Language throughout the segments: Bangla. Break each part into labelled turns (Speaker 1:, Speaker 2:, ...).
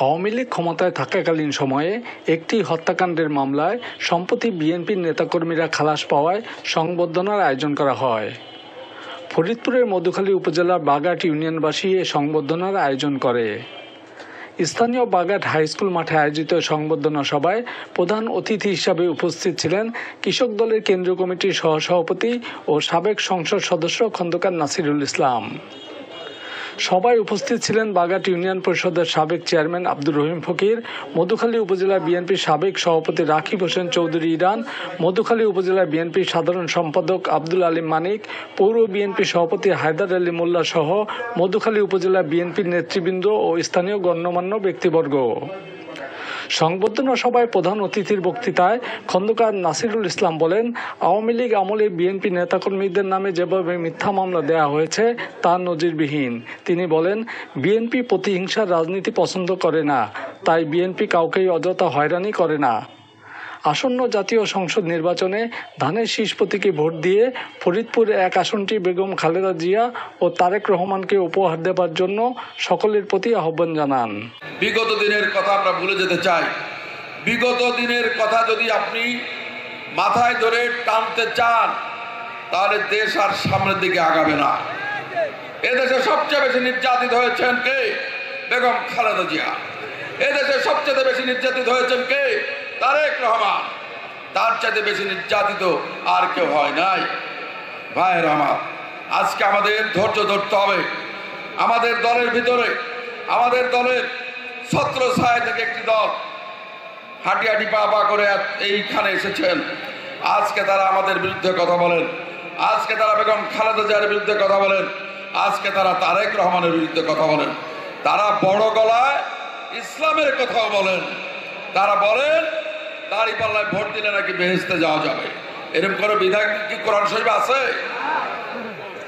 Speaker 1: আওয়ামী লীগ ক্ষমতায় থাকাকালীন সময়ে একটি হত্যাকাণ্ডের মামলায় সম্প্রতি বিএনপির নেতাকর্মীরা খালাস পাওয়ায় সংবর্ধনার আয়োজন করা হয়। ফরিদপুরের মধুখালী উপজেলার বাগাট ইউনিয়নবাসী এ সংবর্ধনার আয়োজন করে। স্থানীয় বাগাট হাইস্কুল মাঠে আয়োজিত সংবর্ধনা সভায় প্রধান অতিথি হিসাবে উপস্থিত ছিলেন কৃষক দলের কেন্দ্রীয় কমিটির সহসভাপতি ও সাবেক সংসদ সদস্য খন্দকার নাসিরুল ইসলাম। সভায় উপস্থিত ছিলেন বাগাট ইউনিয়ন পরিষদের সাবেক চেয়ারম্যান আব্দুর রহিম ফকির, মধুখালী উপজেলা বিএনপির সাবেক সভাপতি রাকিব হোসেন চৌধুরী ইরান, মধুখালী উপজেলা বিএনপির সাধারণ সম্পাদক আব্দুল আলী মানিক, পৌর বিএনপি সভাপতি হায়দার আলী মোল্লা সহ মধুখালী উপজেলা বিএনপির নেতৃবৃন্দ ও স্থানীয় গণ্যমান্য ব্যক্তিবর্গ। সংবর্ধনা সভায় প্রধান অতিথির বক্তৃতায় খন্দকার নাসিরুল ইসলাম বলেন, আওয়ামী লীগ আমলে বিএনপি নেতাকর্মীদের নামে যেভাবে মিথ্যা মামলা দেওয়া হয়েছে তা নজিরবিহীন। তিনি বলেন, বিএনপি প্রতিহিংসার রাজনীতি পছন্দ করে না, তাই বিএনপি কাউকেই অযথা হয়রানি করে না। আসন্ন জাতীয় সংসদ নির্বাচনে ধানের শীষ প্রতীকে ভোট দিয়ে ফরিদপুর 1 আসনটি বেগম খালেদা জিয়া ও তারেক রহমানকে উপহার দেবার জন্য সকলের প্রতি আহ্বান জানান।
Speaker 2: বিগত দিনের কথা আমরা ভুলে যেতে চাই। বিগত দিনের কথা যদি আপনি মাথায় ধরে টানতে চান তাহলে দেশ আর সামনের দিকে আগাবে না। এদেশে সবচেয়ে বেশি নির্যাতিত হয়েছেন কে? বেগম খালেদা জিয়া। এদেশে সবচেয়ে বেশি নির্যাতিত হয়েছেন কে? তারেক রহমান। তার চাইতে বেশি নির্যাতিত আর কেউ হয় নাই। ভাইয়ের আমার, আজকে আমাদের ধৈর্য ধরতে হবে। আমাদের দলের ভিতরে, আমাদের দলের ছত্রছায়া থেকে একটি দল হাঁটি হাঁটি পা পা করে এইখানে এসেছেন। আজকে তারা আমাদের বিরুদ্ধে কথা বলেন, আজকে তারা বেগম খালেদা জিয়ার বিরুদ্ধে কথা বলেন, আজকে তারা তারেক রহমানের বিরুদ্ধে কথা বলেন। তারা বড় গলায় ইসলামের কথাও বলেন। তারা বলেন দাঁড়িপাল্লায় ভোট দিলে নাকি বেহেশতে যাওয়া যাবে। এরকম কোনো বিধান কি কোরআন শরীফে আছে?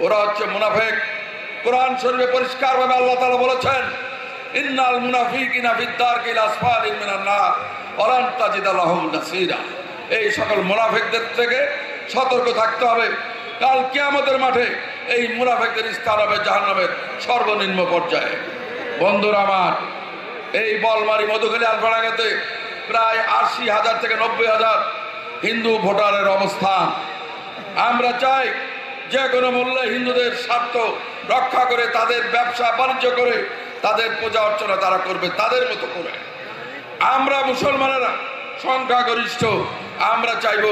Speaker 2: ওরা হচ্ছে মুনাফিক। কোরআন শরীফে পরিষ্কারভাবে আল্লাহ তাআলা বলেছেন, ইন্নাল মুনাফিকিনা ফিদ-দারকিল আসফালি মিনান নার ওয়া লান তাজিদা লাহুম নাসীরা। এই সকল মুনাফিকদের থেকে সতর্ক থাকতে হবে। কাল কিয়ামতের মাঠে এই মুনাফিকদের স্থান হবে জাহান্নামের সর্বনিম্ন পর্যায়ে। বন্ধুরা আমার, এই বলমারি মধুখালী আলফাডাঙ্গাতে প্রায় ৮০,০০০ থেকে ৯০,০০০ হিন্দু ভোটারের অবস্থান। আমরা চাই যে কোনো মূল্যে হিন্দুদের স্বার্থ রক্ষা করে, তাদের ব্যবসা বাণিজ্য করে, তাদের পূজা অর্চনা তারা করবে তাদের মতো করে। আমরা মুসলমানেরা সংখ্যাগরিষ্ঠ, আমরা চাইব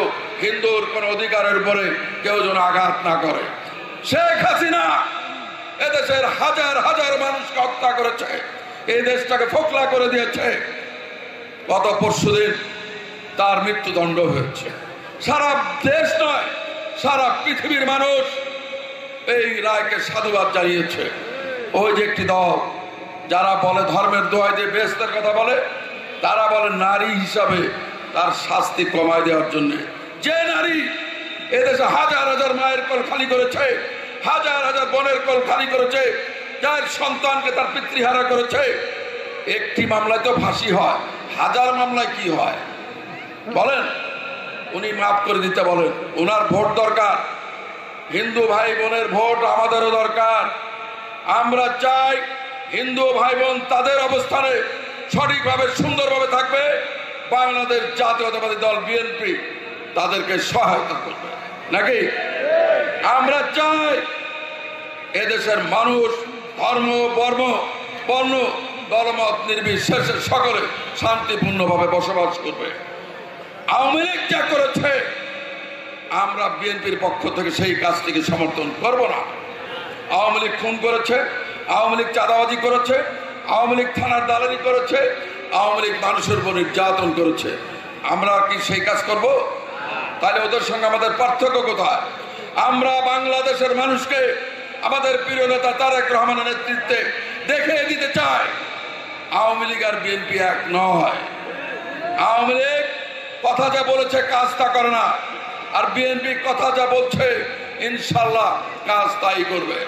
Speaker 2: হিন্দুর কোন অধিকারের উপরে কেউ যেন আঘাত না করে। শেখ হাসিনা এদেশের হাজার হাজার মানুষকে হত্যা করেছে, এই দেশটাকে ফোকলা করে দিয়েছে। গত পরশুদিন তার মৃত্যুদণ্ড হয়েছে। সারা দেশ নয়, সারা পৃথিবীর মানুষ এই রায়কে সাধুবাদ জানিয়েছে। ওই যে একটি দল যারা বলে ধর্মের দোহাই দিয়ে বেহেশতের কথা বলে, তারা বলে নারী হিসাবে তার শাস্তি কমায় দেওয়ার জন্য। যে নারী এদেশে হাজার হাজার মায়ের কোল খালি করেছে, হাজার হাজার বোনের কোল খালি করেছে, যার সন্তানকে তার পিতৃহারা করেছে, একটি মামলায় তো ফাঁসি হয়, হাজার মামলায় কি হয় বলেন? উনি মাফ করে দিতে বলেন। ওনার ভোট দরকার, হিন্দু ভাই বোনের ভোট আমাদেরও দরকার। আমরা চাই হিন্দু ভাই বোন তাদের অবস্থানে সঠিকভাবে সুন্দরভাবে থাকবে। বাংলাদেশ জাতীয়তাবাদী দল বিএনপি তাদেরকে সহায়তা করবে নাকি? আমরা চাই এদেশের মানুষ ধর্ম বর্ণ দলমত নির্বিশেষে সকলে শান্তিপূর্ণভাবে বসবাস করবে। আওয়ামী লীগ যা করেছে আমরা বিএনপির পক্ষ থেকে সেই কাজটিকে সমর্থন করব না। আওয়ামী লীগ খুন করেছে, আওয়ামী লীগ চাঁদাবাজি করেছে, আওয়ামী লীগ থানার দালালি করেছে, আওয়ামী লীগ মানুষের উপর নির্যাতন করেছে। আমরা কি সেই কাজ করব? তাহলে ওদের সঙ্গে আমাদের পার্থক্য কোথায়? আমরা বাংলাদেশের মানুষকে আমাদের প্রিয় নেতা তারেক রহমানের নেতৃত্বে দেখিয়ে দিতে চাই আওয়ামী লীগ আর বিএনপি এক নয়। আওয়ামী লীগ কথা যা বলেছে কাজ তা করে না, আর বিএনপি কথা যা বলছে ইনশাল্লাহ কাজ তাই করবে।